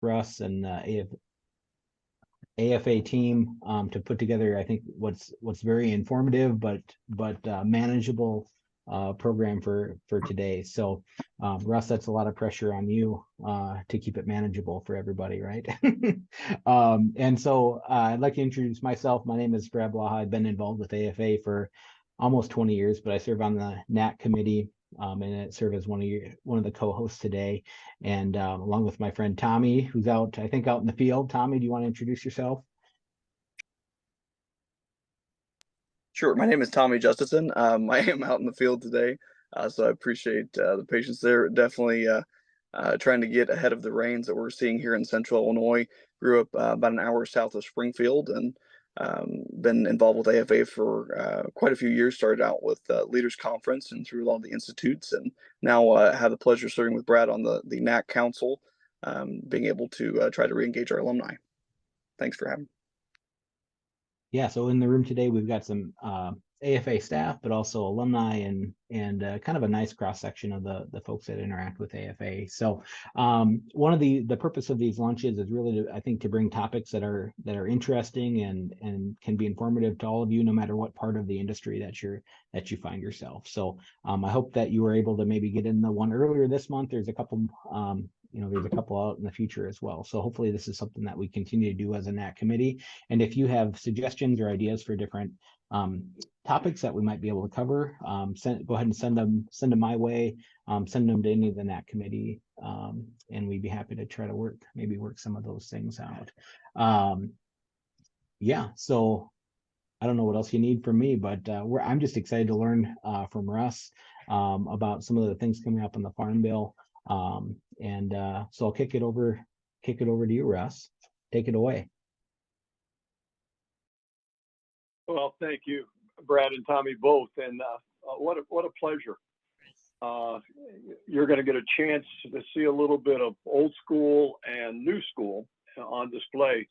Russ and AFA team to put together, I think, what's very informative but manageable program for today. So Russ, that's a lot of pressure on you to keep it manageable for everybody, right? And so I'd like to introduce myself. My name is Brad Blaha. I've been involved with AFA for almost 20 years, but I serve on the NAC committee and I serve as one of the co-hosts today, and along with my friend Tommy, who's out, I think, out in the field. Tommy, do you want to introduce yourself? Sure. My name is Tommy Justison. I am out in the field today, so I appreciate the patience there. Definitely trying to get ahead of the rains that we're seeing here in Central Illinois. Grew up about an hour south of Springfield and been involved with AFA for quite a few years. Started out with Leaders Conference and through a lot of the institutes, and now have the pleasure of serving with Brad on the NAC Council, being able to try to reengage our alumni. Thanks for having me. Yeah, so in the room today, we've got some AFA staff, but also alumni and kind of a nice cross section of the folks that interact with AFA. So one of the purpose of these lunches is really to, I think, to bring topics that are interesting and can be informative to all of you, no matter what part of the industry that you find yourself. So I hope that you were able to maybe get in the one earlier this month. There's a couple there's a couple out in the future as well. So hopefully this is something that we continue to do as a NAC committee. And if you have suggestions or ideas for different topics that we might be able to cover, go ahead and send them my way. Send them to any of the NAC committee, and we'd be happy to try to work some of those things out. Yeah, so I don't know what else you need from me, but I'm just excited to learn from Russ about some of the things coming up in the Farm Bill. So I'll kick it over to you, Russ. Take it away. Well, thank you, Brad and Tommy both, and what a pleasure. You're going to get a chance to see a little bit of old school and new school on display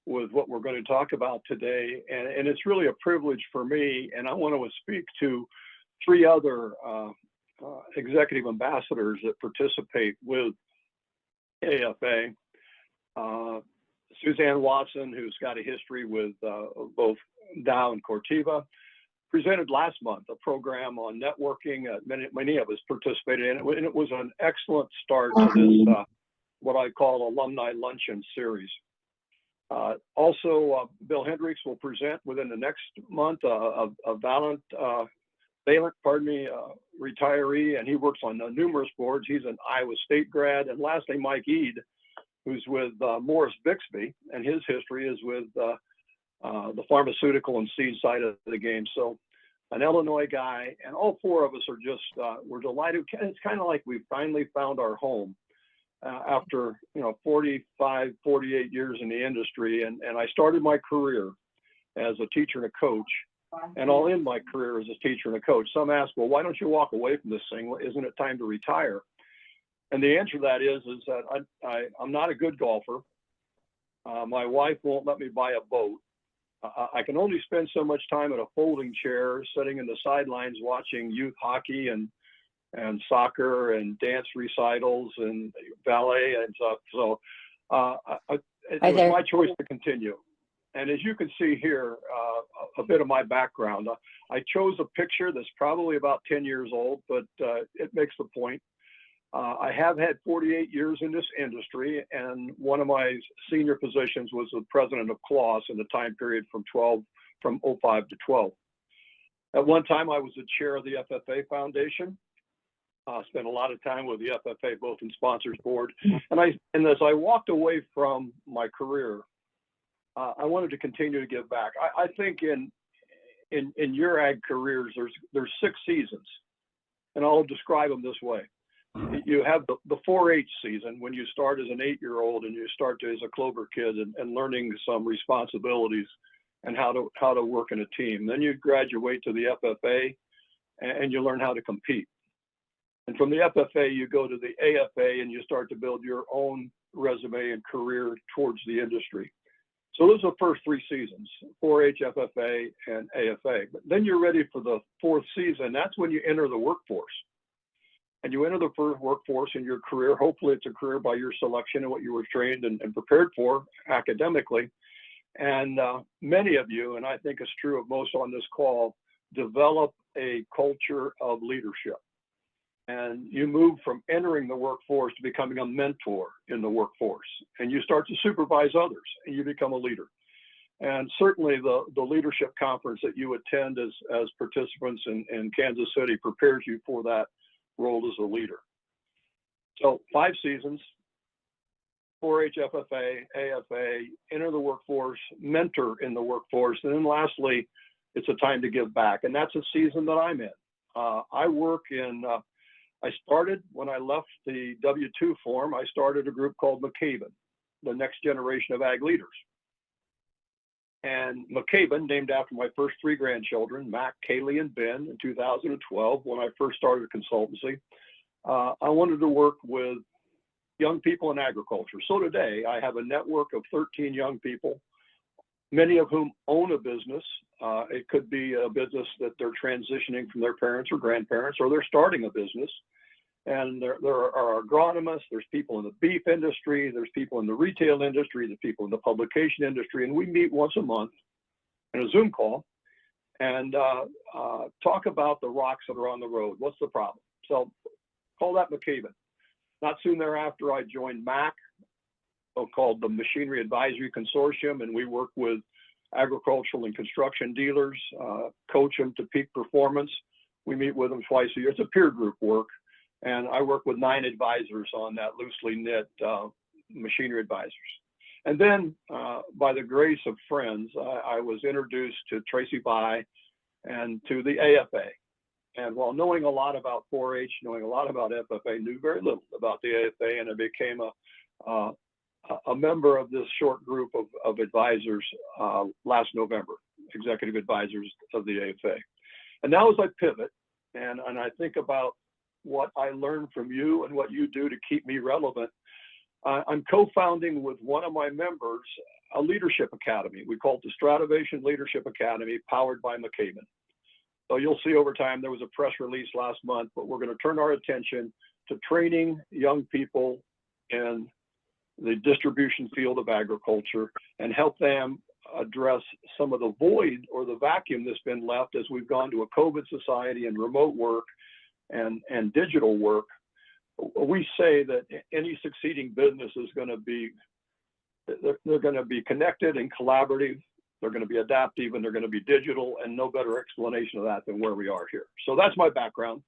with what we're going to talk about today, and it's really a privilege for me, and I want to speak to three other executive ambassadors that participate with AFA. Suzanne Watson, who's got a history with both Dow and Corteva, presented last month a program on networking. Many of us participated in it, and it was an excellent start to this, what I call alumni luncheon series. Also, Bill Hendricks will present within the next month a Valent, retiree, and he works on numerous boards. He's an Iowa State grad. And lastly, Mike Ead, who's with Morris Bixby, and his history is with the pharmaceutical and seed side of the game. So an Illinois guy, and all four of us are just, we're delighted. It's kind of like we finally found our home after 45, 48 years in the industry. And I started my career as a teacher and a coach. And I'll end my career as a teacher and a coach. Some ask, well, why don't you walk away from this thing? Isn't it time to retire? And the answer to that is that I'm not a good golfer. My wife won't let me buy a boat. I can only spend so much time in a folding chair, sitting in the sidelines watching youth hockey and soccer and dance recitals and ballet and stuff. So it was my choice to continue. And as you can see here, a bit of my background. I chose a picture that's probably about 10 years old, but it makes the point. I have had 48 years in this industry, and one of my senior positions was the president of CLOS in the time period from 05 to 12. At one time, I was the chair of the FFA Foundation. Spent a lot of time with the FFA, both in sponsors board. And as I walked away from my career, I wanted to continue to give back. I think in your ag careers, there's 6 seasons, and I'll describe them this way. You have the 4-H season, when you start as an 8-year-old and you start as a Clover kid and learning some responsibilities and how to work in a team. Then you graduate to the FFA and you learn how to compete. And from the FFA, you go to the AFA and you start to build your own resume and career towards the industry. So those are the first 3 seasons, 4-H, FFA, and AFA. But then you're ready for the 4th season. That's when you enter the workforce. and you enter the first workforce in your career. Hopefully it's a career by your selection and what you were trained and prepared for academically. And many of you, and I think it's true of most on this call, develop a culture of leadership. And you move from entering the workforce to becoming a mentor in the workforce. And you start to supervise others and you become a leader. And certainly the leadership conference that you attend as participants in Kansas City prepares you for that role as a leader. So 5 seasons, 4-H FFA, AFA, enter the workforce, mentor in the workforce. And then lastly, it's a time to give back. And that's a season that I'm in. I work in, I started when I left the W-2 form, I started a group called McCaben, the next generation of ag leaders. And McCaben, named after my first 3 grandchildren, Mac, Kaylee, and Ben, in 2012, when I first started a consultancy, I wanted to work with young people in agriculture. So today I have a network of 13 young people, many of whom own a business. It could be a business that they're transitioning from their parents or grandparents, or they're starting a business. And there are agronomists, there's people in the beef industry, there's people in the retail industry, there's people in the publication industry, and we meet once a month in a Zoom call and talk about the rocks that are on the road. What's the problem? So call that McCaben. Not soon thereafter, I joined MAC, called the Machinery Advisory Consortium, and we work with agricultural and construction dealers, coach them to peak performance. We meet with them twice a year. It's a peer group work. And I work with 9 advisors on that loosely knit machinery advisors. And then by the grace of friends, I was introduced to Tracy By and to the AFA. And while knowing a lot about 4-H, knowing a lot about FFA, knew very little about the AFA, and I became a member of this short group of advisors last November, executive advisors of the AFA. And now as I pivot and I think about what I learned from you and what you do to keep me relevant, I'm co-founding with one of my members a leadership academy. We call it the Stratovation Leadership Academy, powered by McCaben. So you'll see over time, there was a press release last month, but we're going to turn our attention to training young people in the distribution field of agriculture and help them address some of the void or the vacuum that's been left as we've gone to a COVID society and remote work and digital work. We say that any succeeding business is going to be, they're going to be connected and collaborative, they're going to be adaptive, and they're going to be digital, and no better explanation of that than where we are here. So that's my background.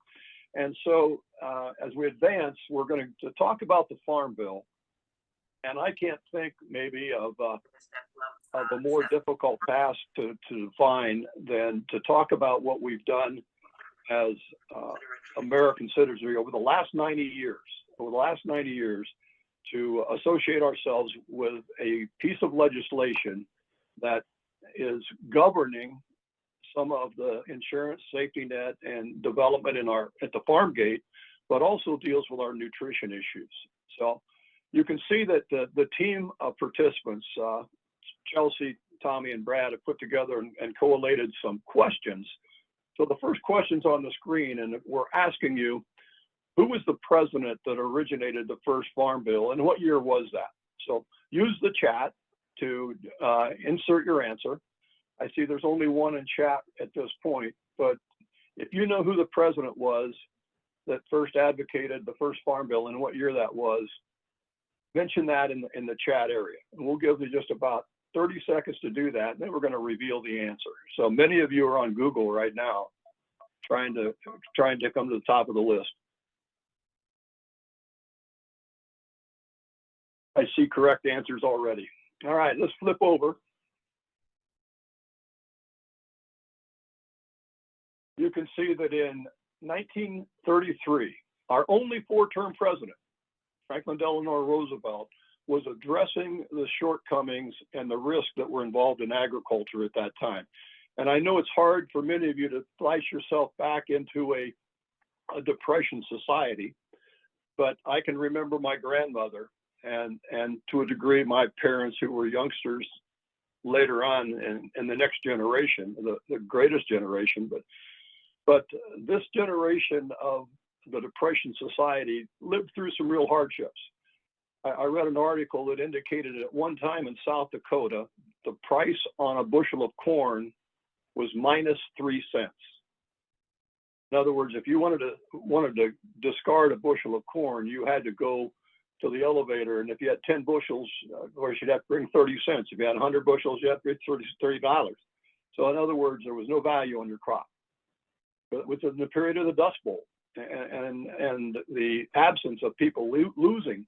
And so as we advance, we're going to talk about the Farm Bill. And I can't think maybe of a more difficult task to define than to talk about what we've done as American citizens over the last 90 years, to associate ourselves with a piece of legislation that is governing some of the insurance, safety net, and development at the farm gate, but also deals with our nutrition issues. So you can see that the team of participants, Chelsea, Tommy, and Brad, have put together and collated some questions. So the first question's on the screen, and we're asking you, who was the president that originated the first Farm Bill, and what year was that? So use the chat to insert your answer. I see there's only one in chat at this point, but if you know who the president was that first advocated the first Farm Bill and what year that was, mention that in the chat area. And we'll give you just about 30 seconds to do that, and then we're going to reveal the answer. So many of you are on Google right now trying to come to the top of the list. I see correct answers already. All right, let's flip over. You can see that in 1933, our only 4-term president, Franklin Delano Roosevelt, was addressing the shortcomings and the risks that were involved in agriculture at that time. And I know it's hard for many of you to slice yourself back into a depression society, but I can remember my grandmother and to a degree my parents, who were youngsters later on in the next generation, the greatest generation, but this generation of the Depression Society lived through some real hardships. I read an article that indicated at one time in South Dakota, the price on a bushel of corn was -3 cents. In other words, if you wanted to discard a bushel of corn, you had to go to the elevator, and if you had 10 bushels, of course, you'd have to bring 30 cents. If you had 100 bushels, you had to bring $30. So in other words, there was no value on your crop. But within the period of the Dust Bowl and the absence of people losing,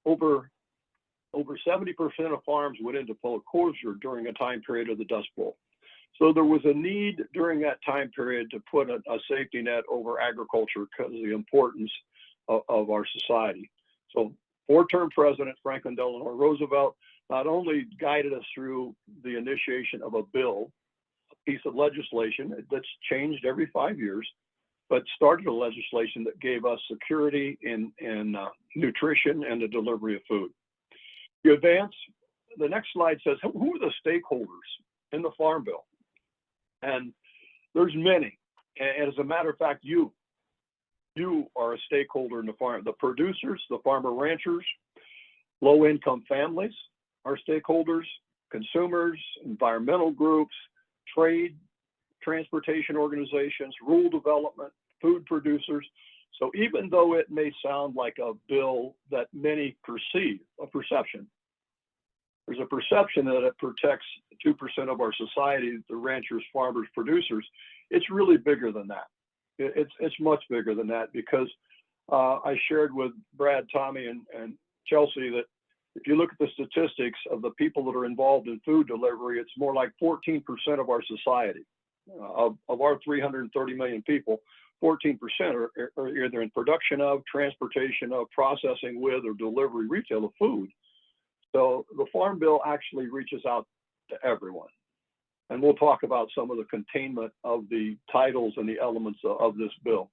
over 70% of farms went into foreclosure during a time period of the Dust Bowl. So there was a need during that time period to put a safety net over agriculture because of the importance of our society. So four-term President Franklin Delano Roosevelt not only guided us through the initiation of a bill, a piece of legislation that's changed every 5 years, but started a legislation that gave us security in nutrition and the delivery of food. You advance, the next slide says, who are the stakeholders in the Farm Bill? And there's many. And as a matter of fact, you are a stakeholder in the farm. The producers, the farmer ranchers, low-income families are stakeholders, consumers, environmental groups, trade, transportation organizations, rural development, food producers. So even though it may sound like a bill that many perceive, a perception, there's a perception that it protects 2% of our society, the ranchers, farmers, producers. It's really bigger than that. It's much bigger than that, because I shared with Brad, Tommy, and Chelsea that if you look at the statistics of the people that are involved in food delivery, it's more like 14% of our society. Of our 330 million people, 14% are either in production of, transportation of, processing with, or delivery, retail of food. So the Farm Bill actually reaches out to everyone. And we'll talk about some of the containment of the titles and the elements of this bill.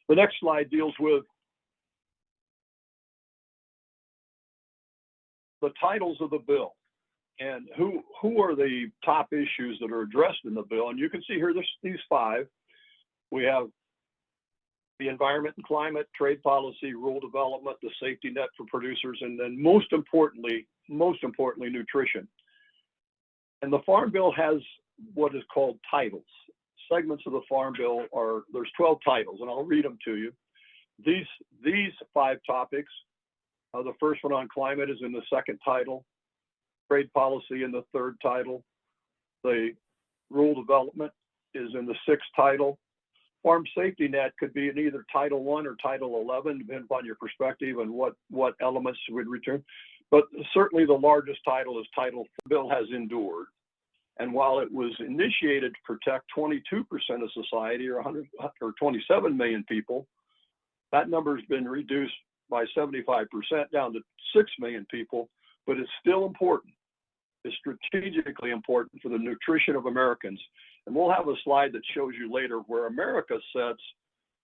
The next slide deals with the titles of the bill and who are the top issues that are addressed in the bill. And you can see here these 5. We have the environment and climate, trade policy, rural development, the safety net for producers, and then most importantly, nutrition. And the Farm Bill has what is called titles. Segments of the Farm Bill there's 12 titles, and I'll read them to you. These 5 topics, the first one on climate is in the second title, trade policy in the third title, the rural development is in the 6th title. Farm safety net could be in either Title 1 or Title 11, depending upon your perspective and what elements would return. But certainly the largest title is Title. The bill has endured. And while it was initiated to protect 22% of society, or 27 million people, that number has been reduced by 75% down to 6 million people, but it's still important. It's strategically important for the nutrition of Americans. And we'll have a slide that shows you later where America sets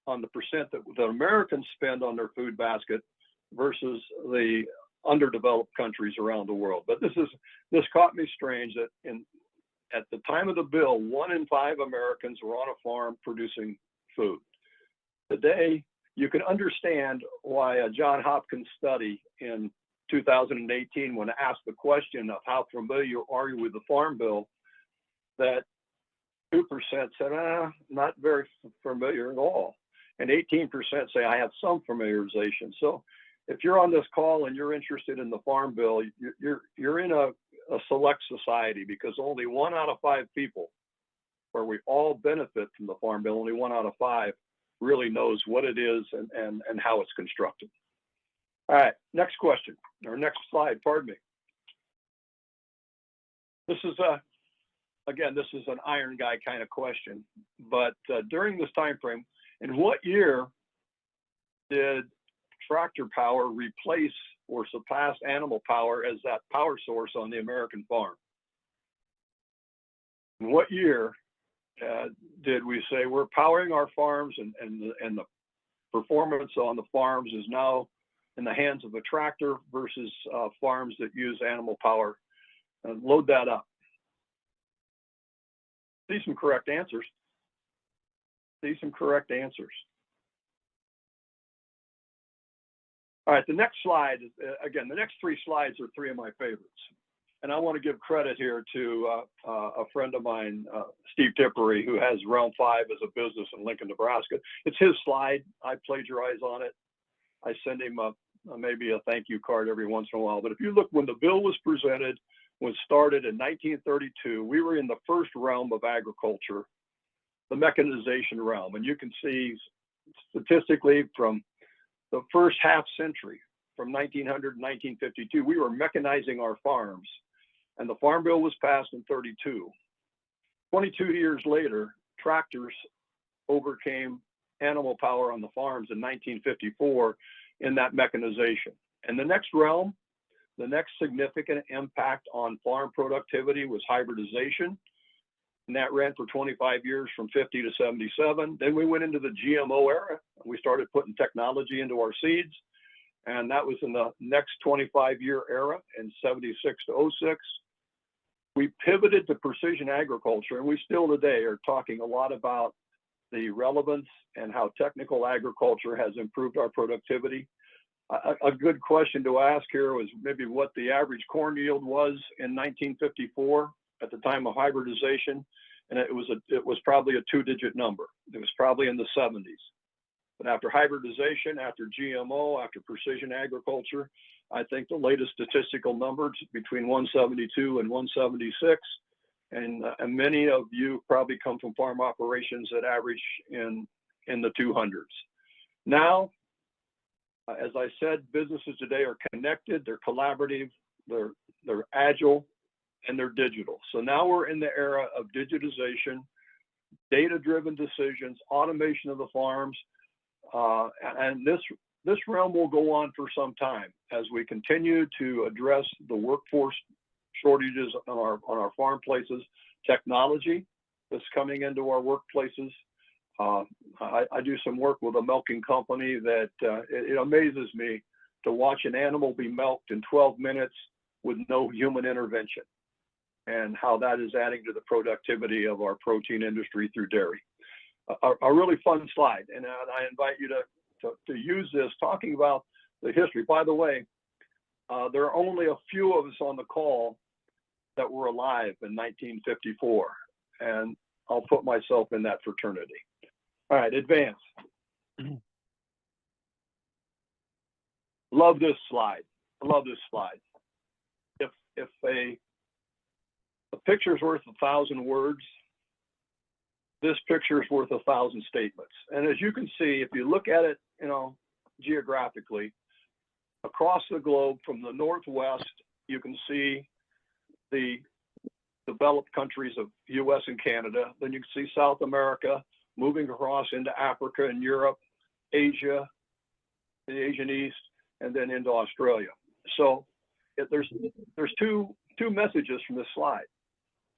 on the percent that Americans spend on their food basket versus the underdeveloped countries around the world. But this caught me strange that at the time of the bill, 1 in 5 Americans were on a farm producing food. Today, you can understand why a John Hopkins study in 2018, when asked the question of how familiar are you with the Farm Bill, that 2% said, not very familiar at all. And 18% say, I have some familiarization. So if you're on this call and you're interested in the Farm Bill, you're in a select society, because only 1 out of 5 people, where we all benefit from the Farm Bill, only 1 out of 5 really knows what it is and how it's constructed. All right, next question, or next slide, pardon me. This is again, this is an iron guy kind of question, but during this time frame, in what year did tractor power replace or surpass animal power as that power source on the American farm? In what year did we say we're powering our farms and the performance on the farms is now in the hands of a tractor versus farms that use animal power? Load that up. See some correct answers. See some correct answers. All right, the next slide, again, the next three slides are three of my favorites. And I want to give credit here to a friend of mine, Steve Tippery, who has Realm 5 as a business in Lincoln, Nebraska. It's his slide. I plagiarize on it. I send him maybe a thank you card every once in a while. But if you look, when the bill was presented, was started in 1932, we were in the first realm of agriculture, the mechanization realm. And you can see statistically from the first half century, from 1900 to 1952, we were mechanizing our farms. And the Farm Bill was passed in 32. 22 years later, tractors overcame animal power on the farms in 1954 in that mechanization. And the next realm, the next significant impact on farm productivity was hybridization. And that ran for 25 years from 50 to 77. Then we went into the GMO era. We started putting technology into our seeds. And that was in the next 25-year era in 76 to 06. We pivoted to precision agriculture, and we still today are talking a lot about the relevance and how technical agriculture has improved our productivity. A good question to ask here was maybe what the average corn yield was in 1954 at the time of hybridization, and it was probably a two-digit number. It was probably in the 70s. But after hybridization, after GMO, after precision agriculture, I think the latest statistical numbers between 172 and 176, and many of you probably come from farm operations that average in the 200s. Now, as I said, businesses today are connected, they're collaborative, they're agile, and they're digital. So now we're in the era of digitization, data-driven decisions, automation of the farms, and this realm will go on for some time as we continue to address the workforce shortages on our farm places, technology that's coming into our workplaces. I do some work with a milking company that it amazes me to watch an animal be milked in 12 minutes with no human intervention, and how that is adding to the productivity of our protein industry through dairy. A really fun slide, and I invite you to use this talking about the history. By the way, there are only a few of us on the call that were alive in 1954, and I'll put myself in that fraternity. All right, advance. Love this slide. I love this slide. If a picture's worth 1,000 words, this picture is worth 1,000 statements. And as you can see, if you look at it, geographically, across the globe from the Northwest, you can see the developed countries of US and Canada. Then you can see South America moving across into Africa and Europe, Asia, the Asian East, and then into Australia. So there's two messages from this slide.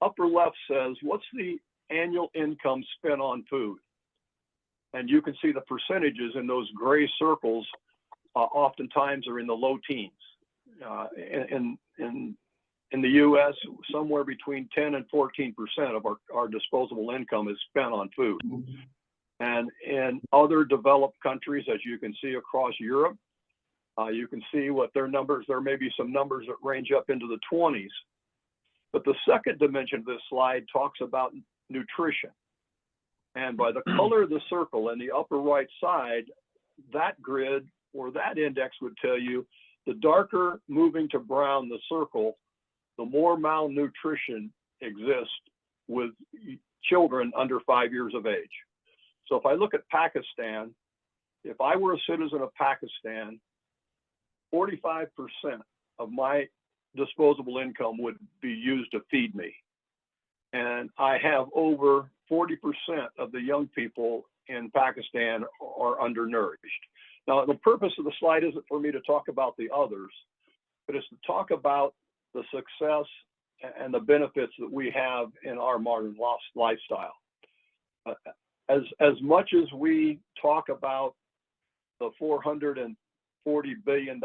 Upper left says, what's the annual income spent on food? And you can see the percentages in those gray circles oftentimes are in the low teens. In the US, somewhere between 10 and 14% of our disposable income is spent on food. And in other developed countries, as you can see across Europe, you can see what their numbers, there may be some numbers that range up into the 20s. But the second dimension of this slide talks about nutrition. And by the color of the circle in the upper right side, that grid or that index would tell you the darker moving to brown the circle, the more malnutrition exists with children under 5 years of age. So if I look at Pakistan, if I were a citizen of Pakistan, 45% of my disposable income would be used to feed me. And I have over 40% of the young people in Pakistan are undernourished. Now, the purpose of the slide isn't for me to talk about the others, but it's to talk about the success and the benefits that we have in our modern lifestyle. As much as we talk about the $440 billion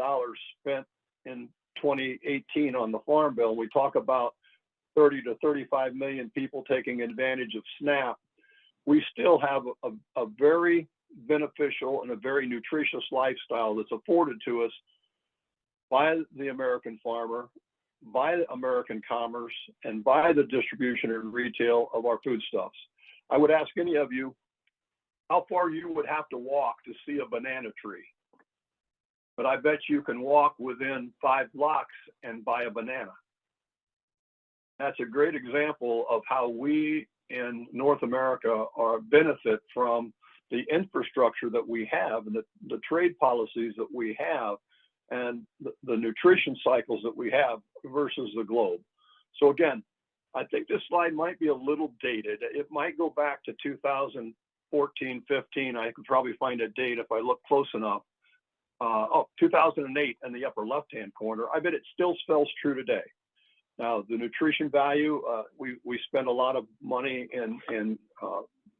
spent in 2018 on the Farm Bill, we talk about 30 to 35 million people taking advantage of SNAP, we still have a very beneficial and a very nutritious lifestyle that's afforded to us by the American farmer, by American commerce, and by the distribution and retail of our foodstuffs. I would ask any of you how far you would have to walk to see a banana tree. But I bet you can walk within 5 blocks and buy a banana. That's a great example of how we in North America are benefit from the infrastructure that we have and the trade policies that we have and the nutrition cycles that we have versus the globe. So again, I think this slide might be a little dated. It might go back to 2014, 15. I could probably find a date if I look close enough. 2008 in the upper left-hand corner. I bet it still spells true today. Now, the nutrition value, we spend a lot of money in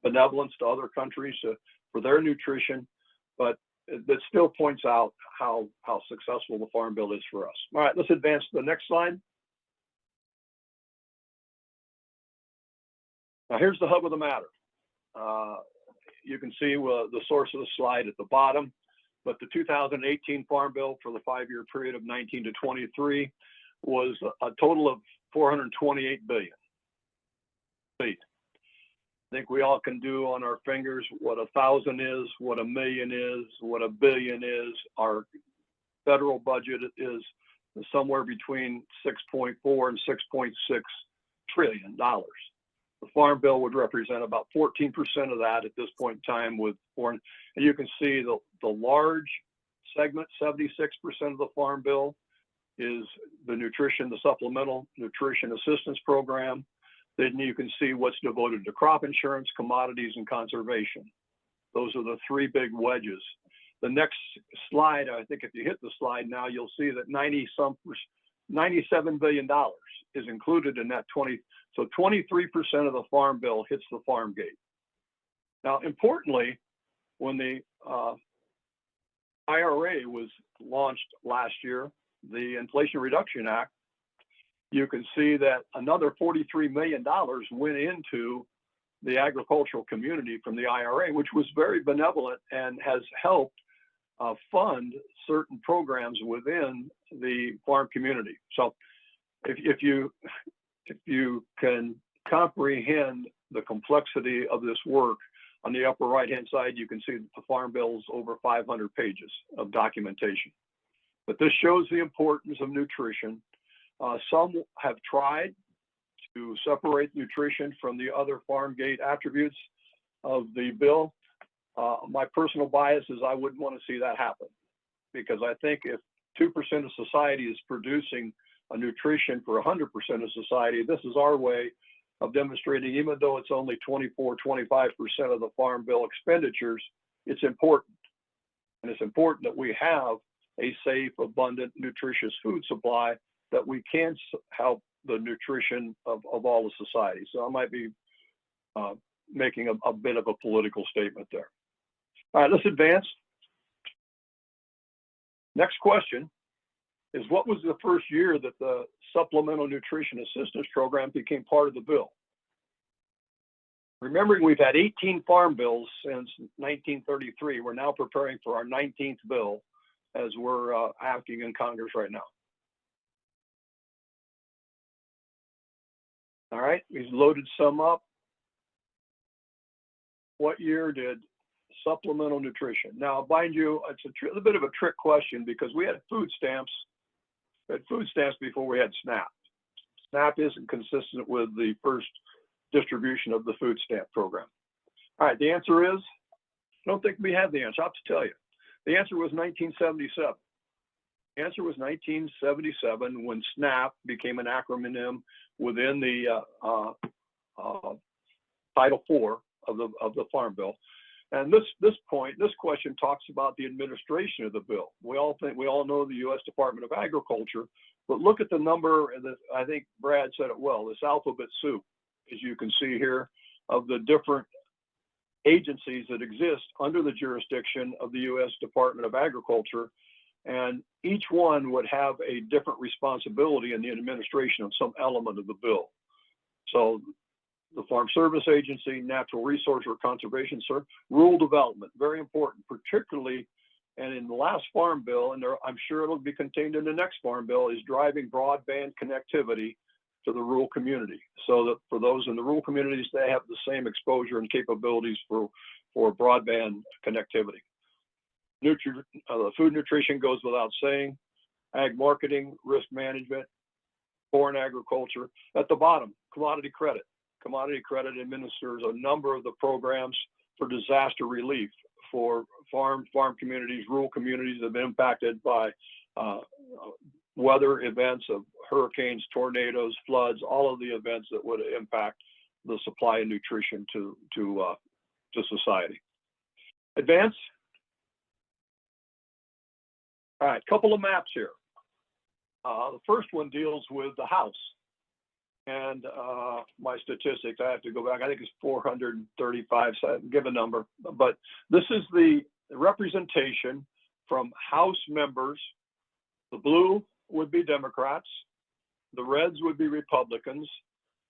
benevolence to other countries for their nutrition, but that still points out how successful the Farm Bill is for us. All right, let's advance to the next slide. Now, here's the hub of the matter. You can see the source of the slide at the bottom, but the 2018 Farm Bill for the 5-year period of 19 to 23 was a total of $428 billion. I think we all can do on our fingers what 1,000 is, what 1,000,000 is, what 1,000,000,000 is. Our federal budget is somewhere between 6.4 and 6.6 trillion dollars. The Farm Bill would represent about 14% of that at this point in time with foreign. And you can see the large segment, 76% of the Farm Bill is the nutrition, the supplemental nutrition assistance program. Then you can see what's devoted to crop insurance, commodities, and conservation. Those are the 3 big wedges. The next slide, I think if you hit the slide now, you'll see that $97 billion is included in that 20. So 23% of the Farm Bill hits the farm gate. Now, importantly, when the IRA was launched last year, the Inflation Reduction Act, you can see that another $43 million went into the agricultural community from the IRA, which was very benevolent and has helped fund certain programs within the farm community. So if you can comprehend the complexity of this work, on the upper right-hand side, you can see that the Farm Bill is over 500 pages of documentation. But this shows the importance of nutrition. Some have tried to separate nutrition from the other farm gate attributes of the bill. My personal bias is I wouldn't want to see that happen, because I think if 2% of society is producing a nutrition for 100% of society, this is our way of demonstrating, even though it's only 24, 25% of the Farm Bill expenditures, it's important. And it's important that we have a safe, abundant, nutritious food supply that we can help the nutrition of all of society. So I might be making a bit of a political statement there. All right, let's advance. Next question is, what was the first year that the Supplemental Nutrition Assistance Program became part of the bill? Remembering we've had 18 farm bills since 1933, we're now preparing for our 19th bill as we're acting in Congress right now. All right, we've loaded some up. What year did supplemental nutrition? Now, mind you, it's a bit of a trick question because we had food stamps. We had food stamps before we had SNAP. SNAP isn't consistent with the first distribution of the food stamp program. All right, the answer is, I don't think we have the answer. I'll have to tell you. The answer was 1977. The answer was 1977 when SNAP became an acronym within the Title IV of the Farm Bill. And this question talks about the administration of the bill. We all know the U.S. Department of Agriculture, but look at the number, and I think Brad said it well, this alphabet soup, as you can see here, of the different agencies that exist under the jurisdiction of the U.S. Department of Agriculture, and each one would have a different responsibility in the administration of some element of the bill. So the Farm Service Agency, Natural Resource or Conservation Service, rural development, very important, particularly, and in the last Farm Bill, and there, I'm sure it'll be contained in the next Farm Bill, is driving broadband connectivity to the rural community, so that for those in the rural communities, they have the same exposure and capabilities for broadband connectivity. Food nutrition goes without saying. Ag marketing, risk management, foreign agriculture. At the bottom, commodity credit. Commodity credit administers a number of the programs for disaster relief for farm communities, rural communities that have been impacted by weather events of hurricanes, tornadoes, floods, all of the events that would impact the supply of nutrition to society. Advance. All right, couple of maps here. The first one deals with the House. And my statistics, I have to go back, I think it's 435, so I give a number. But this is the representation from House members. The blue would be Democrats, the reds would be Republicans,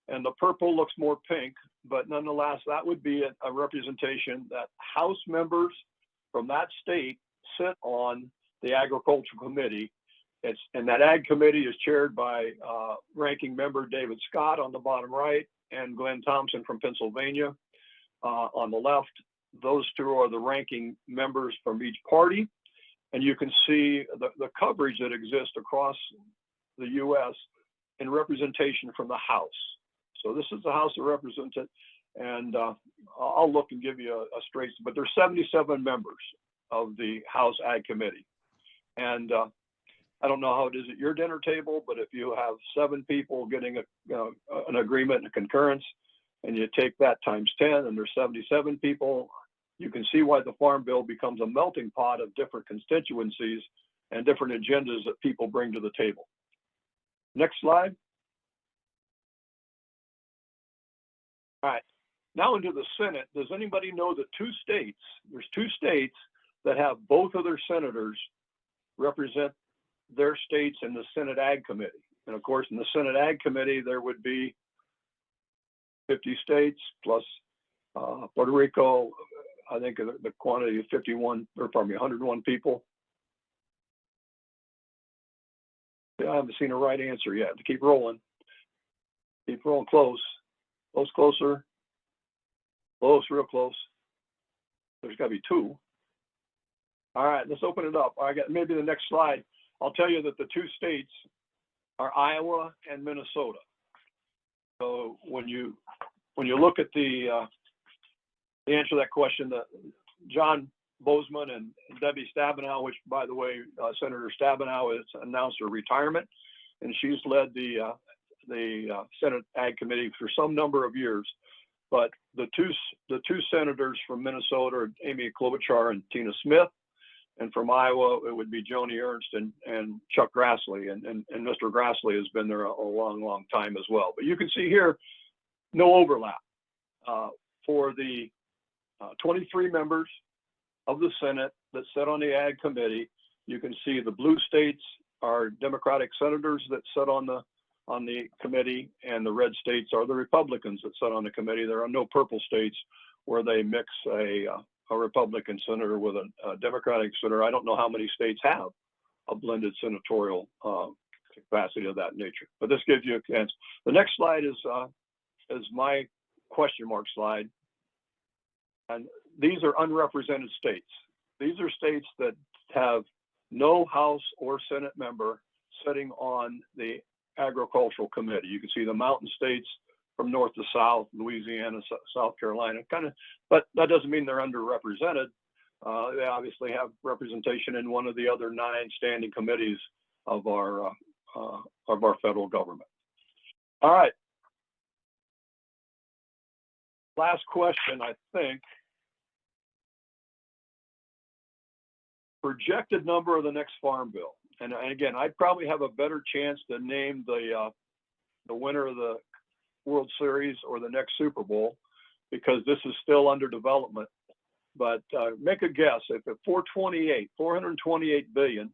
and the purple looks more pink, but nonetheless, that would be a representation that House members from that state sit on the Agricultural Committee. And that Ag Committee is chaired by Ranking Member David Scott on the bottom right and Glenn Thompson from Pennsylvania on the left. Those two are the ranking members from each party. And you can see the coverage that exists across the U.S. in representation from the House. So this is the House of Representatives. And I'll look and give you a straight, but there's 77 members of the House Ag Committee. And I don't know how it is at your dinner table, but if you have 7 people getting an agreement and a concurrence, and you take that times 10, and there's 77 people, you can see why the Farm Bill becomes a melting pot of different constituencies and different agendas that people bring to the table. Next slide. All right, now into the Senate. Does anybody know the there's two states that have both of their senators represent their states in the Senate Ag Committee? And of course, in the Senate Ag Committee, there would be 50 states plus Puerto Rico. I think the quantity of 101 people. Yeah, I haven't seen a right answer yet. To keep rolling. Keep rolling close. Close, closer. Close, real close. There's got to be 2. All right, let's open it up. I got maybe the next slide. I'll tell you that the 2 states are Iowa and Minnesota. So when you look at the answer to that question, that John Bozeman and Debbie Stabenow, which by the way, Senator Stabenow has announced her retirement, and she's led the Senate Ag Committee for some number of years. But the two senators from Minnesota are Amy Klobuchar and Tina Smith. And from Iowa, it would be Joni Ernst and Chuck Grassley. And Mr. Grassley has been there a long, long time as well. But you can see here, no overlap. For the 23 members of the Senate that sit on the Ag Committee, you can see the blue states are Democratic senators that sit on the committee, and the red states are the Republicans that sit on the committee. There are no purple states where they mix a Republican senator with a Democratic senator. I don't know how many states have a blended senatorial capacity of that nature, but this gives you a chance. The next slide is my question mark slide. And these are unrepresented states. These are states that have no House or Senate member sitting on the Agricultural Committee. You can see the mountain states from north to south, Louisiana, South Carolina, but that doesn't mean they're underrepresented. They obviously have representation in one of the other 9 standing committees of our federal government. All right. Last question, I think. Projected number of the next Farm Bill. And again, I'd probably have a better chance to name the winner of the World Series or the next Super Bowl, because this is still under development. But make a guess. If at 428 billion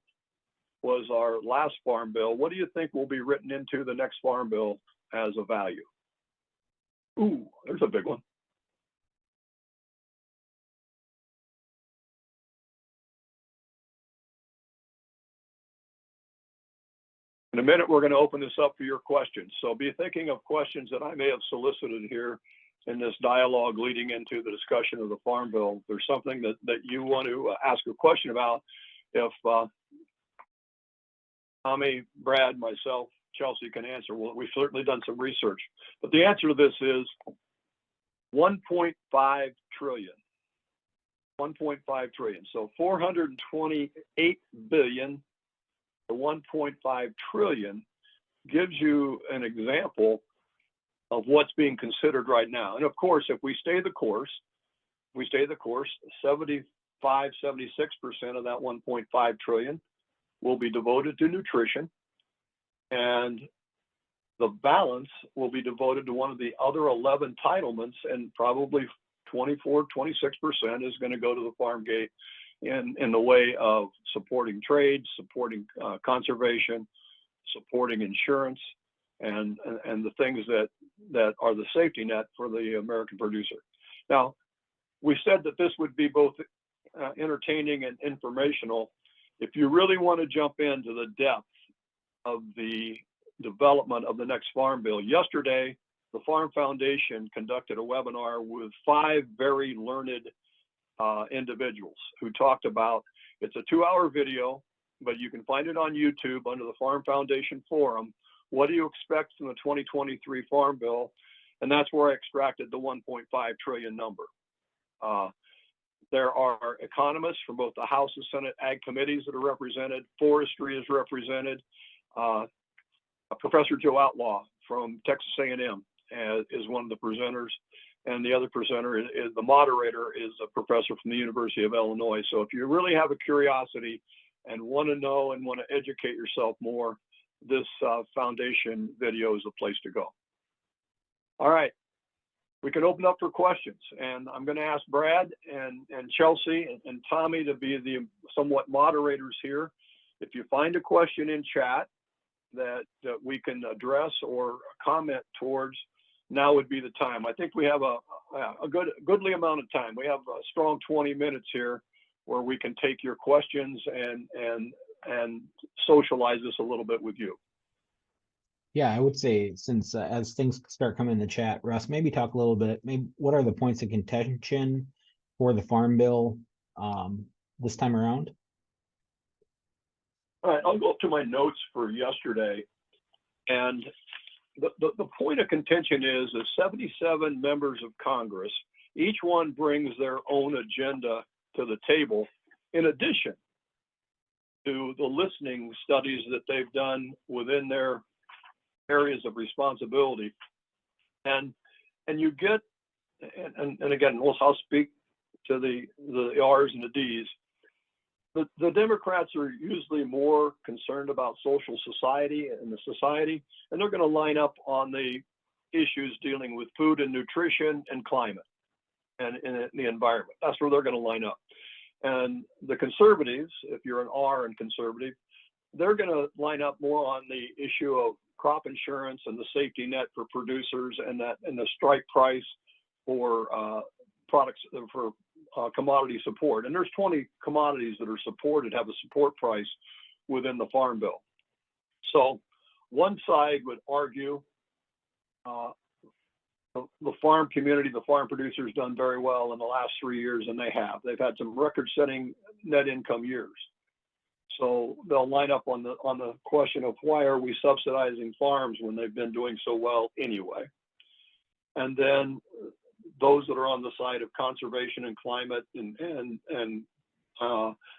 was our last Farm Bill, what do you think will be written into the next Farm Bill as a value? Ooh, there's a big one. In a minute, we're going to open this up for your questions. So be thinking of questions that I may have solicited here in this dialogue leading into the discussion of the Farm Bill. If there's something that you want to ask a question about, if Tommy, Brad, myself, Chelsea can answer. Well, we've certainly done some research. But the answer to this is 1.5 trillion. 1.5 trillion. So 428 billion to 1.5 trillion gives you an example of what's being considered right now. And of course, if we stay the course, 75, 76% of that 1.5 trillion will be devoted to nutrition, and the balance will be devoted to one of the other 11 entitlements, and probably 24, 26% is going to go to the farm gate in the way of supporting trade, supporting conservation, supporting insurance, and the things that are the safety net for the American producer. Now, we said that this would be both entertaining and informational. If you really want to jump into the depth of the development of the next farm bill, yesterday, the Farm Foundation conducted a webinar with 5 very learned individuals who talked about, it's a 2-hour video, but you can find it on YouTube under the Farm Foundation Forum. What do you expect from the 2023 Farm Bill? And that's where I extracted the 1.5 trillion number. There are economists from both the House and Senate Ag committees that are represented. Forestry is represented. Professor Joe Outlaw from Texas A&M is one of the presenters. And the other presenter is the moderator is a professor from the University of Illinois. So if you really have a curiosity and want to know and want to educate yourself more, this foundation video is the place to go. All right, we can open up for questions. And I'm going to ask Brad and Chelsea and Tommy to be the somewhat moderators here. If you find a question in chat that we can address or comment towards, now would be the time. I think we have a goodly amount of time. We have a strong 20 minutes here where we can take your questions and socialize this a little bit with you. Yeah, I would say, since as things start coming in the chat, Russ, maybe talk a little bit, maybe what are the points of contention for the Farm Bill this time around? All right, I'll go up to my notes for yesterday. And the point of contention is that 77 members of Congress, each one brings their own agenda to the table, in addition to the listening studies that they've done within their areas of responsibility. And you get, and again, I'll speak to the R's and the D's. The Democrats are usually more concerned about social society and the society, and they're going to line up on the issues dealing with food and nutrition and climate and the environment. That's where they're going to line up. And the conservatives, if you're an R and conservative, they're going to line up more on the issue of crop insurance and the safety net for producers and the strike price for products for commodity support. And there's 20 commodities that are supported, have a support price within the Farm Bill. So one side would argue the farm community, the farm producers done very well in the last 3 years, and they have. They've had some record-setting net income years. So they'll line up on the question of why are we subsidizing farms when they've been doing so well anyway. And then those that are on the side of conservation and climate and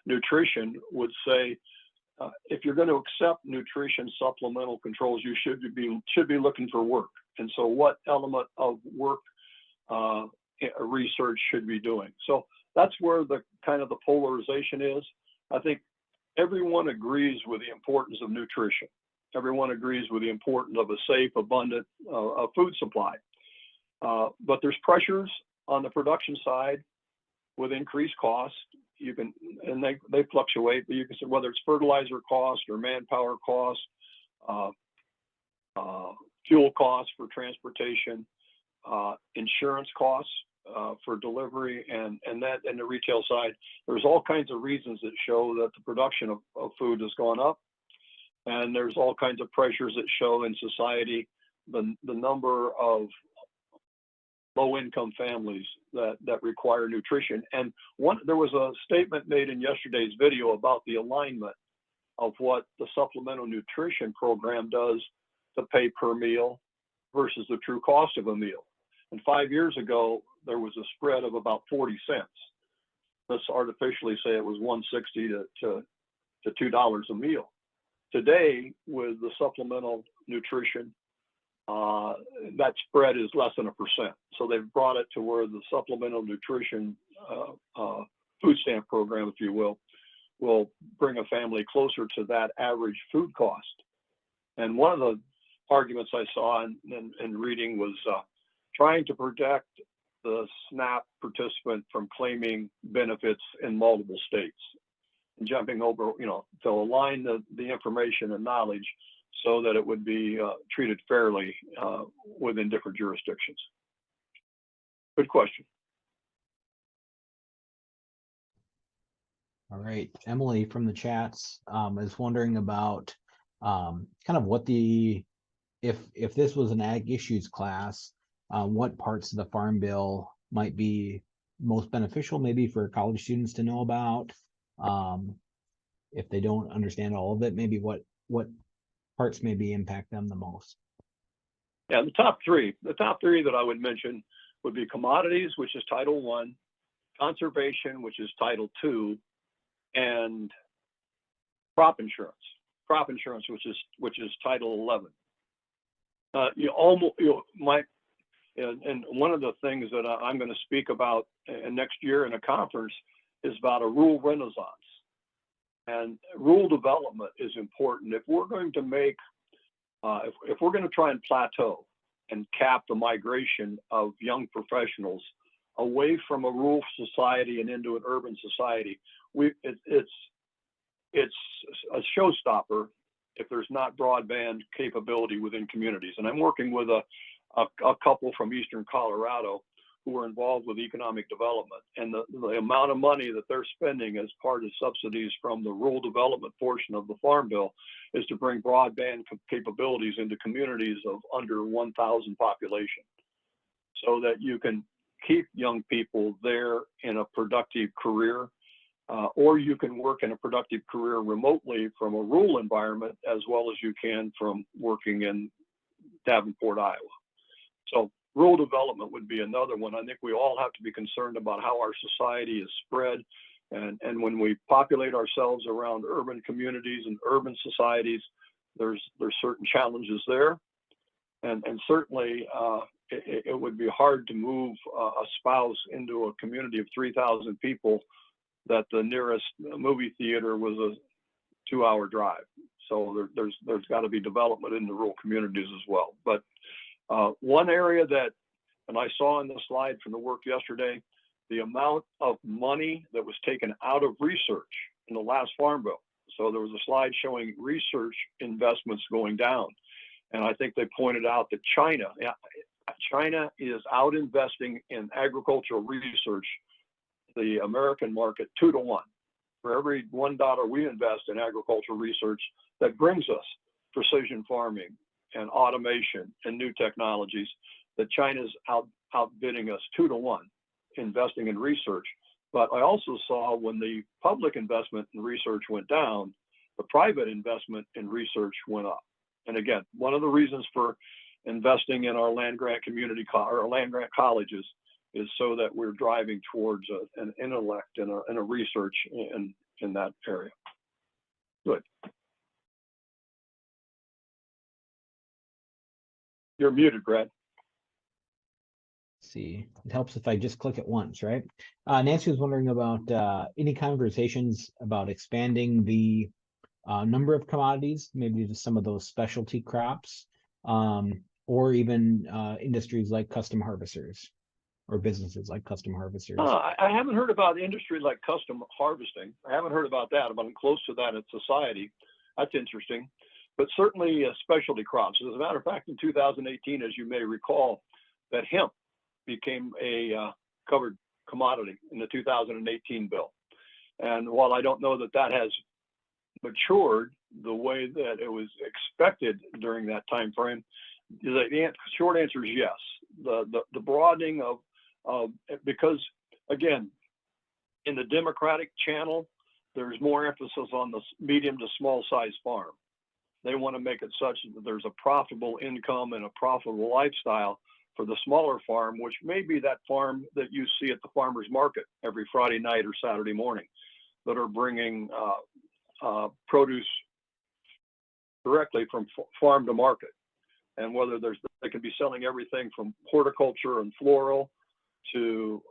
nutrition would say, if you're going to accept nutrition supplemental controls, you should be looking for work. And so what element of work research should be doing? So that's where the kind of the polarization is. I think everyone agrees with the importance of nutrition. Everyone agrees with the importance of a safe, abundant food supply. But there's pressures on the production side with increased costs. You can, and they fluctuate, but you can say whether it's fertilizer cost or manpower cost, fuel costs for transportation, insurance costs for delivery, and the retail side. There's all kinds of reasons that show that the production of food has gone up, and there's all kinds of pressures that show in society the number of low-income families that require nutrition. And there was a statement made in yesterday's video about the alignment of what the supplemental nutrition program does to pay per meal versus the true cost of a meal. And 5 years ago, there was a spread of about 40 cents. Let's artificially say it was 160 to $2 a meal. Today, with the supplemental nutrition, that spread is less than 1%. So they've brought it to where the supplemental nutrition food stamp program, if you will bring a family closer to that average food cost. And one of the arguments I saw in reading was trying to protect the SNAP participant from claiming benefits in multiple states, and jumping over, to align the information and knowledge so that it would be treated fairly within different jurisdictions. Good question. All right, Emily from the chats is wondering about kind of what if this was an ag issues class, what parts of the Farm Bill might be most beneficial, maybe for college students to know about. If they don't understand all of it, maybe what parts maybe impact them the most. Yeah, the top three that I would mention would be commodities, which is Title I, conservation, which is Title II, and crop insurance, which is Title 11. And one of the things that I'm going to speak about next year in a conference is about a rural renaissance. And rural development is important. If we're going to make, if we're going to try and plateau and cap the migration of young professionals away from a rural society and into an urban society, it's a showstopper if there's not broadband capability within communities. And I'm working with a couple from Eastern Colorado who are involved with economic development, and the amount of money that they're spending as part of subsidies from the rural development portion of the Farm Bill is to bring broadband capabilities into communities of under 1,000 population, so that you can keep young people there in a productive career, or you can work in a productive career remotely from a rural environment as well as you can from working in Davenport, Iowa. So rural development would be another one. I think we all have to be concerned about how our society is spread. And when we populate ourselves around urban communities and urban societies, there's certain challenges there. And certainly it would be hard to move a spouse into a community of 3,000 people that the nearest movie theater was a 2-hour drive. So there's got to be development in the rural communities as well. But one area that, and I saw in the slide from the work yesterday, the amount of money that was taken out of research in the last Farm Bill. So there was a slide showing research investments going down. And I think they pointed out that China is out investing in agricultural research, the American market, 2 to 1. For every $1 we invest in agricultural research, that brings us precision farming and automation and new technologies, that China's outbidding us 2 to 1 investing in research. But I also saw when the public investment in research went down, the private investment in research went up. And again, one of the reasons for investing in our land grant community or land grant colleges is so that we're driving towards an intellect and a research in that area. Good. You're muted, Brad. See, it helps if I just click it once, right? Nancy was wondering about any conversations about expanding the number of commodities, maybe to some of those specialty crops, or even industries like custom harvesters or businesses like custom harvesters. I haven't heard about industry like custom harvesting. I haven't heard about that, but I'm close to that in society. That's interesting. But certainly specialty crops. As a matter of fact, in 2018, as you may recall, that hemp became a covered commodity in the 2018 bill. And while I don't know that that has matured the way that it was expected during that time frame, the short answer is yes. The broadening of because again, in the Democratic channel, there's more emphasis on the medium to small size farm. They want to make it such that there's a profitable income and a profitable lifestyle for the smaller farm, which may be that farm that you see at the farmer's market every Friday night or Saturday morning, that are bringing produce directly from farm to market. And whether they could be selling everything from horticulture and floral to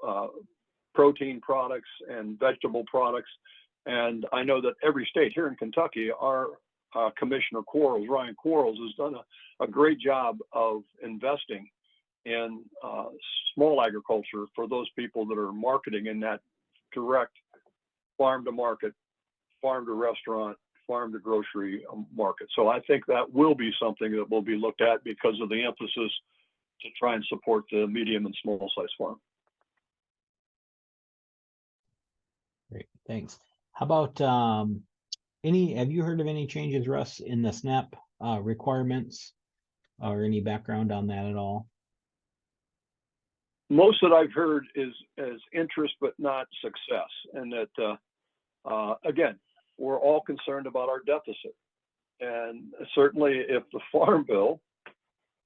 protein products and vegetable products. And I know that every state here in Kentucky, our Commissioner Quarles, Ryan Quarles, has done a great job of investing in small agriculture for those people that are marketing in that direct farm to market, farm to restaurant, farm to grocery market. So I think that will be something that will be looked at because of the emphasis to try and support the medium and small size farm. Great, thanks. How about have you heard of any changes, Russ, in the SNAP requirements, or any background on that at all? Most that I've heard is interest, but not success. And that, again, we're all concerned about our deficit. And certainly if the Farm Bill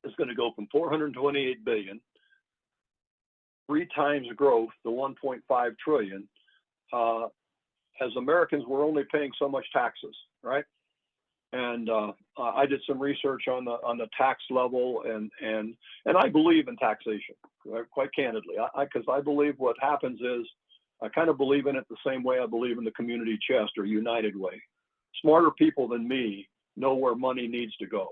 is going to go from $428 billion, 3 times growth to $1.5 trillion, as Americans, we're only paying so much taxes, right? And I did some research on the tax level, and I believe in taxation, quite candidly, because I believe what happens is I kind of believe in it the same way I believe in the community chest or United way. Smarter people than me know where money needs to go.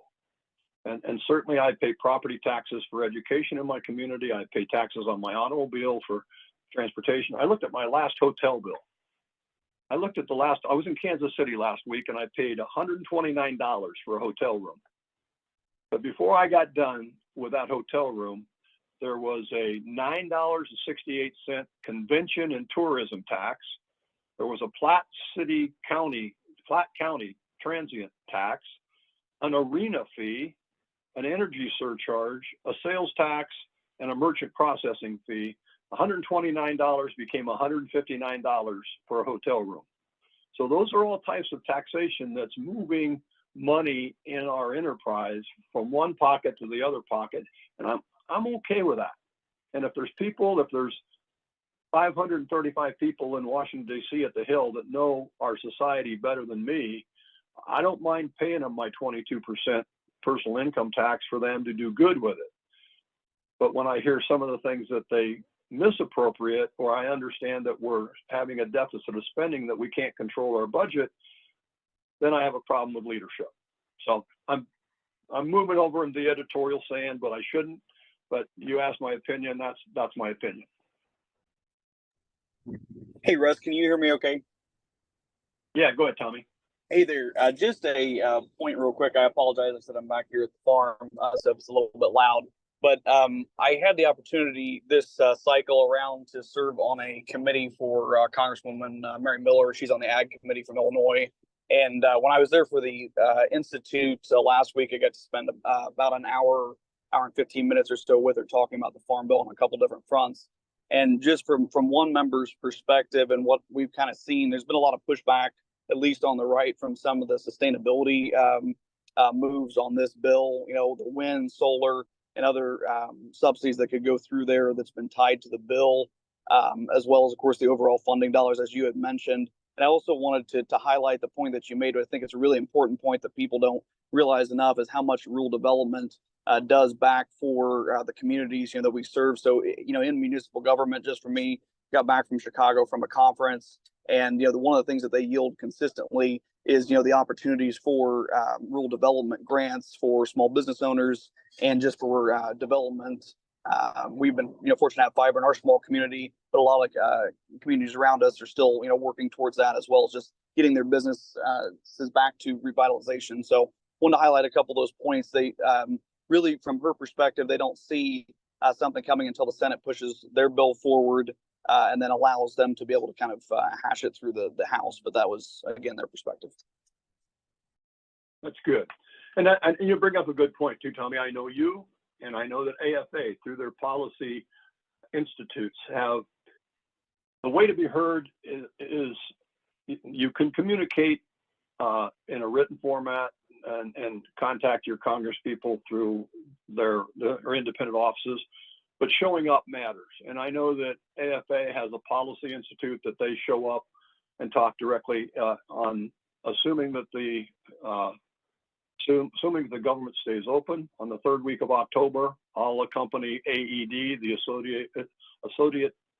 And certainly I pay property taxes for education in my community. I pay taxes on my automobile for transportation. I looked at my last hotel bill. I was in Kansas City last week and I paid $129 for a hotel room. But before I got done with that hotel room, there was a $9.68 convention and tourism tax. There was a Platte County transient tax, an arena fee, an energy surcharge, a sales tax, and a merchant processing fee. $129 became $159 for a hotel room. So those are all types of taxation that's moving money in our enterprise from one pocket to the other pocket. And I'm okay with that. And if there's 535 people in Washington, D.C. at the Hill that know our society better than me, I don't mind paying them my 22% personal income tax for them to do good with it. But when I hear some of the things that they misappropriate, or I understand that we're having a deficit of spending, that we can't control our budget, then I have a problem with leadership. So I'm moving over in the editorial sand, but I shouldn't. But you asked my opinion. That's my opinion. Hey, Russ, can you hear me okay? Yeah, go ahead, Tommy. Hey there. Just a point real quick. I apologize. I said I'm back here at the farm, so it's a little bit loud. But I had the opportunity this cycle around to serve on a committee for Congresswoman Mary Miller. She's on the Ag Committee from Illinois. And when I was there for the Institute last week, I got to spend about an hour and 15 minutes or so with her talking about the Farm Bill on a couple different fronts. And just from one member's perspective and what we've kind of seen, there's been a lot of pushback, at least on the right, from some of the sustainability moves on this bill, the wind, solar, and other subsidies that could go through there that's been tied to the bill, as well as, of course, the overall funding dollars, as you had mentioned. And I also wanted to highlight the point that you made. I think it's a really important point that people don't realize enough, is how much rural development does back for the communities that we serve. So, in municipal government, just for me, got back from Chicago from a conference, and one of the things that they yield consistently is the opportunities for rural development grants for small business owners and just for development. We've been fortunate to have fiber in our small community, but a lot of communities around us are still working towards that, as well as just getting their businesses back to revitalization. So I want to highlight a couple of those points. They really, from her perspective, they don't see something coming until the Senate pushes their bill forward and then allows them to be able to kind of hash it through the House. But that was, again, their perspective. That's good. And you bring up a good point too, Tommy. I know you, and I know that AFA, through their policy institutes, have the way to be heard is you can communicate in a written format and contact your Congress people through their independent offices, but showing up matters. And I know that AFA has a policy institute that they show up and talk directly on, assuming that the government stays open on the third week of October. I'll accompany AED, the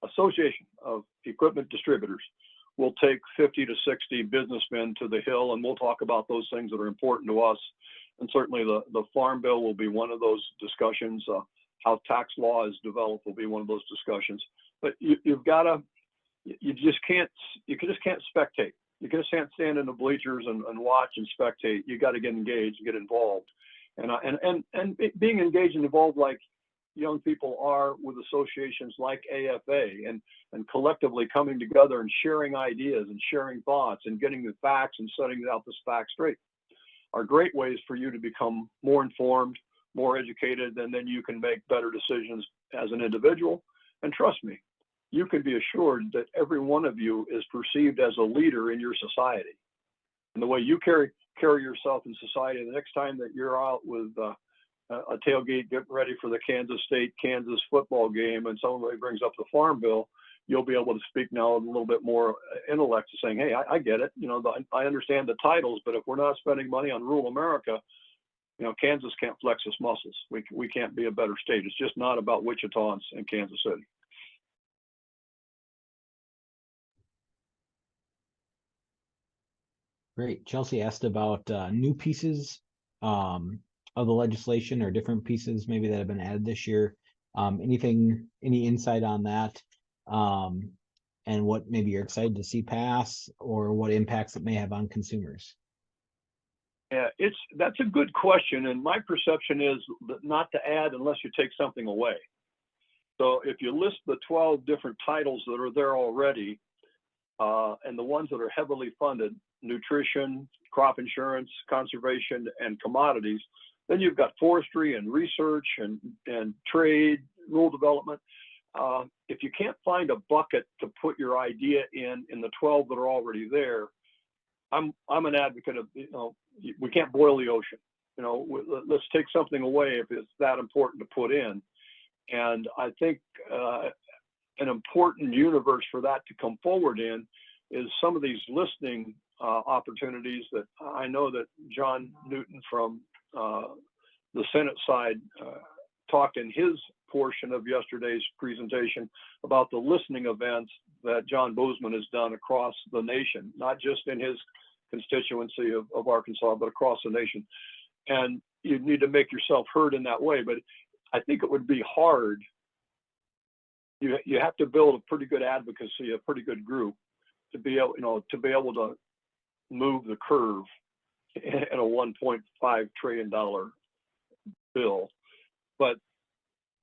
Association of Equipment Distributors. We'll take 50 to 60 businessmen to the Hill, and we'll talk about those things that are important to us. And certainly the Farm Bill will be one of those discussions. How tax law is developed will be one of those discussions. But you just can't spectate. You just can't stand in the bleachers and watch and spectate. You got to get engaged and get involved. And being engaged and involved like young people are with associations like AFA, and collectively coming together and sharing ideas and sharing thoughts and getting the facts and setting out the facts straight are great ways for you to become more informed, more educated, and then you can make better decisions as an individual. And trust me, you can be assured that every one of you is perceived as a leader in your society. And the way you carry yourself in society, the next time that you're out with a tailgate getting ready for the Kansas football game, and somebody brings up the Farm Bill, you'll be able to speak now with a little bit more intellect, saying, hey, I get it. I understand the titles, but if we're not spending money on rural America, Kansas can't flex its muscles. We can't be a better state. It's just not about Wichita and Kansas City. Great. Chelsea asked about new pieces of the legislation, or different pieces maybe that have been added this year. Any insight on that? And what maybe you're excited to see pass, or what impacts it may have on consumers? Yeah, that's a good question. And my perception is not to add unless you take something away. So if you list the 12 different titles that are there already, and the ones that are heavily funded, nutrition, crop insurance, conservation, and commodities, then you've got forestry and research and trade, rural development. If you can't find a bucket to put your idea in the 12 that are already there, I'm an advocate of, we can't boil the ocean. Let's take something away if it's that important to put in. And I think an important universe for that to come forward in is some of these listening opportunities that I know that John Newton from the Senate side talked in his portion of yesterday's presentation about the listening events that John Boozman has done across the nation, not just in his constituency of Arkansas, but across the nation. And you need to make yourself heard in that way. But I think it would be hard. You have to build a pretty good advocacy, a pretty good group to be able, to move the curve in a $1.5 trillion bill. But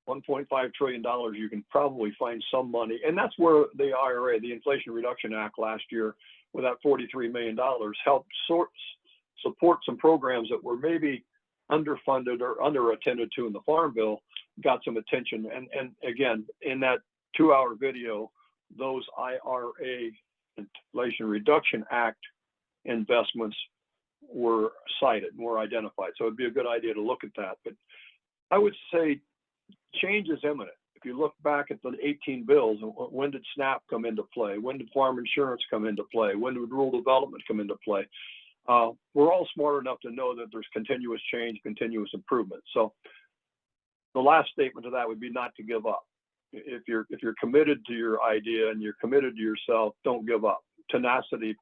$1.5 trillion, you can probably find some money. And that's where the IRA, the Inflation Reduction Act last year, with that $43 million, helped support some programs that were maybe underfunded or underattended to in the Farm Bill, got some attention. And again, in that 2-hour video, those IRA, Inflation Reduction Act investments were cited and were identified. So it'd be a good idea to look at that. But I would say change is imminent. If you look back at the 18 bills, when did SNAP come into play? When did farm insurance come into play? When did rural development come into play? We're all smart enough to know that there's continuous change, continuous improvement. So the last statement to that would be not to give up. If you're committed to your idea and you're committed to yourself, don't give up. Tenacity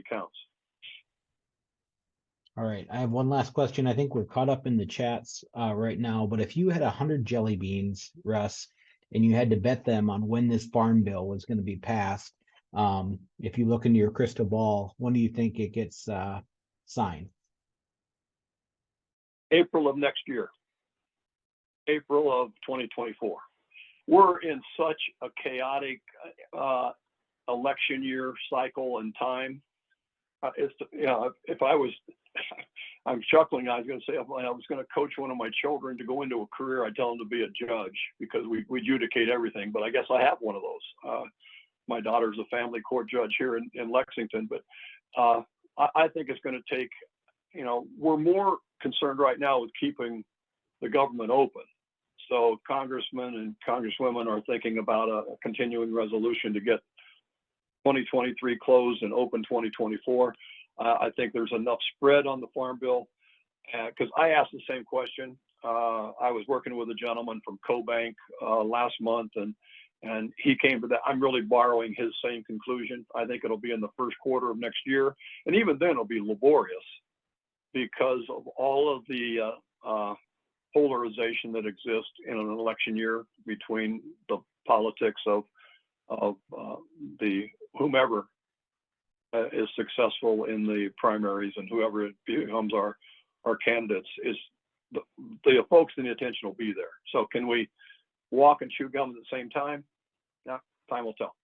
counts. All right, I have one last question. I think we're caught up in the chats right now, but if you had 100 jelly beans, Russ, and you had to bet them on when this farm bill was going to be passed, if you look into your crystal ball, when do you think it gets signed? April of next year. April of 2024. We're in such a chaotic election year cycle and time. If I was, I'm chuckling. I was going to say, if I was going to coach one of my children to go into a career, I'd tell them to be a judge because we adjudicate everything. But I guess I have one of those. My daughter's a family court judge here in Lexington. But I think it's going to take, we're more concerned right now with keeping the government open. So congressmen and congresswomen are thinking about a continuing resolution to get 2023 closed and open 2024. I think there's enough spread on the farm bill because I asked the same question. I was working with a gentleman from CoBank last month, and he came to that. I'm really borrowing his same conclusion. I think it'll be in the first quarter of next year, and even then it'll be laborious because of all of the polarization that exists in an election year between the politics of the whomever is successful in the primaries and whoever it becomes our candidates is the folks in the attention will be there. So can we walk and chew gum at the same time? Yeah, time will tell.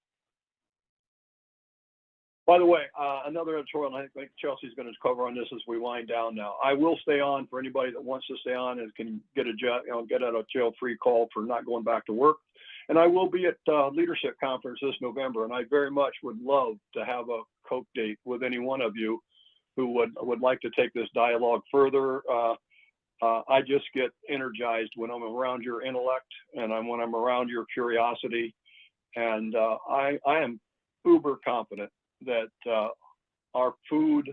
By the way, another editorial, and I think Chelsea's going to cover on this as we wind down now. I will stay on for anybody that wants to stay on and can get out of jail free call for not going back to work. And I will be at Leadership Conference this November, and I very much would love to have a Coke date with any one of you who would like to take this dialogue further. I just get energized when I'm around your intellect and when I'm around your curiosity. And I am uber confident that our food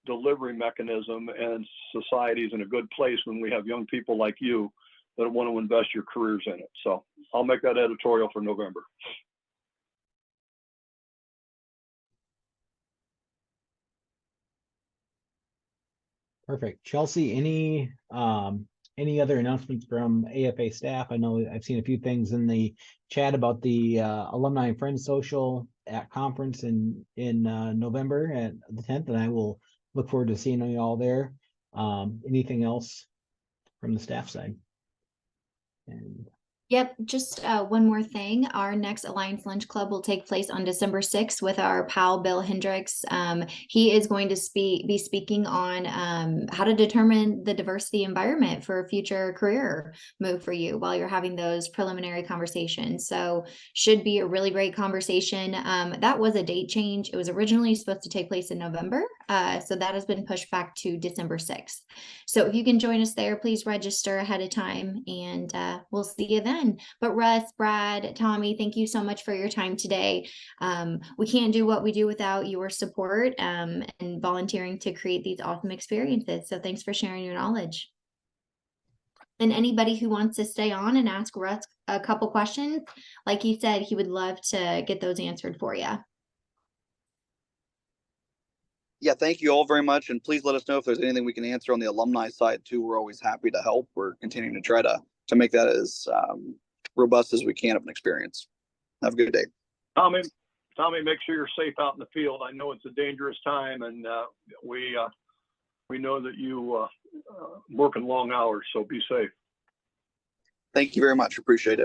delivery mechanism and society is in a good place when we have young people like you that want to invest your careers in it. So I'll make that editorial for November. Perfect. Chelsea, any other announcements from AFA staff? I know I've seen a few things in the chat about the Alumni and Friends Social at conference in November at the 10th, and I will look forward to seeing you all there. Anything else from the staff side? And Yep, just one more thing. Our next Alliance Lunch Club will take place on December 6th with our pal, Bill Hendricks. He is going to be speaking on how to determine the diversity environment for a future career move for you while you're having those preliminary conversations. So should be a really great conversation. That was a date change. It was originally supposed to take place in November. So that has been pushed back to December 6th. So if you can join us there, please register ahead of time and we'll see you then. But Russ, Brad, Tommy, thank you so much for your time today. We can't do what we do without your support and volunteering to create these awesome experiences. So thanks for sharing your knowledge. And anybody who wants to stay on and ask Russ a couple questions, like he said, he would love to get those answered for you. Yeah, thank you all very much. And please let us know if there's anything we can answer on the alumni side too. We're always happy to help. We're continuing to try to make that as robust as we can of an experience. Have a good day. Tommy, make sure you're safe out in the field. I know it's a dangerous time, and we know that you work in long hours, so be safe. Thank you very much. Appreciate it.